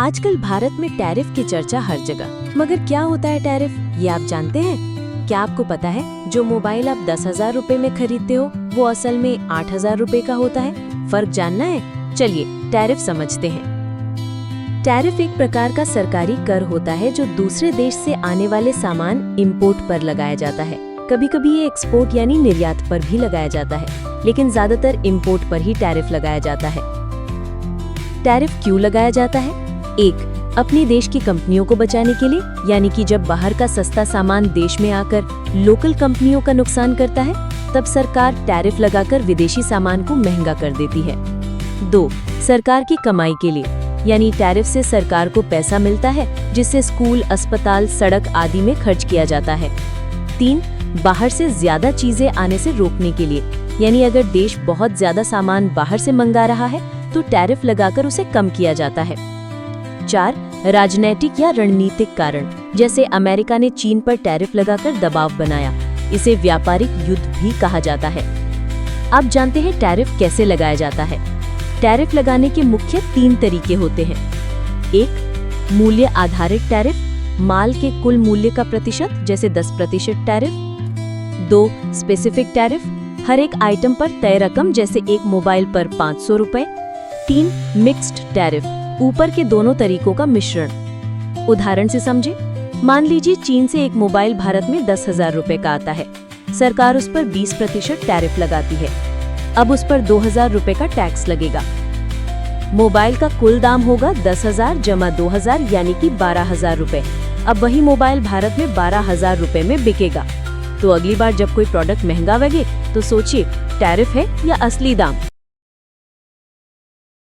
आजकल भारत में टैरिफ की चर्चा हर जगह, मगर क्या होता है टैरिफ, ये आप जानते हैं? क्या आपको पता है जो मोबाइल आप 10,000 रुपए में खरीदते हो वो असल में 8,000 रुपए का होता है? फर्क जानना है? चलिए टैरिफ समझते हैं। टैरिफ एक प्रकार का सरकारी कर होता है जो दूसरे देश से आने वाले सामान इंपोर्ट पर लगाया जाता है। कभी कभी ये एक्सपोर्ट यानी निर्यात पर भी लगाया जाता है, लेकिन ज्यादातर इंपोर्ट पर ही टैरिफ लगाया जाता है। टैरिफ क्यों लगाया जाता है? एक, अपने देश की कंपनियों को बचाने के लिए, यानी कि जब बाहर का सस्ता सामान देश में आकर लोकल कंपनियों का नुकसान करता है तब सरकार टैरिफ लगाकर विदेशी सामान को महंगा कर देती है। 2, सरकार की कमाई के लिए, यानी टैरिफ से सरकार को पैसा मिलता है जिससे स्कूल, अस्पताल, सड़क आदि में खर्च किया जाता है। 3, बाहर से ज्यादा चीजें आने से रोकने के लिए, यानी अगर देश बहुत ज्यादा सामान बाहर से मंगा रहा है तो टैरिफ लगाकर उसे कम किया जाता है। 4, राजनीतिक या रणनीतिक कारण, जैसे अमेरिका ने चीन पर टैरिफ लगाकर दबाव बनाया, इसे व्यापारिक युद्ध भी कहा जाता है। अब जानते हैं टैरिफ कैसे लगाया जाता है। टैरिफ लगाने के मुख्य 3 तरीके होते हैं। 1, मूल्य आधारित टैरिफ, माल के कुल मूल्य का प्रतिशत, जैसे 10% टैरिफ। 2, स्पेसिफिक टैरिफ, हर एक आइटम पर तय रकम, जैसे एक मोबाइल पर 500 रुपए। 3, मिक्स्ड टैरिफ, ऊपर के दोनों तरीकों का मिश्रण। उदाहरण से समझे, मान लीजिए चीन से एक मोबाइल भारत में 10,000 रुपए का आता है। सरकार उस पर 20% टैरिफ लगाती है। अब उस पर 2,000 रुपए का टैक्स लगेगा। मोबाइल का कुल दाम होगा 10,000 जमा 2,000 यानी कि 12,000 रुपए। अब वही मोबाइल भारत में 12,000 रुपए में बिकेगा। तो अगली बार जब कोई प्रोडक्ट महंगा लगे तो सोचिए टैरिफ है या असली दाम।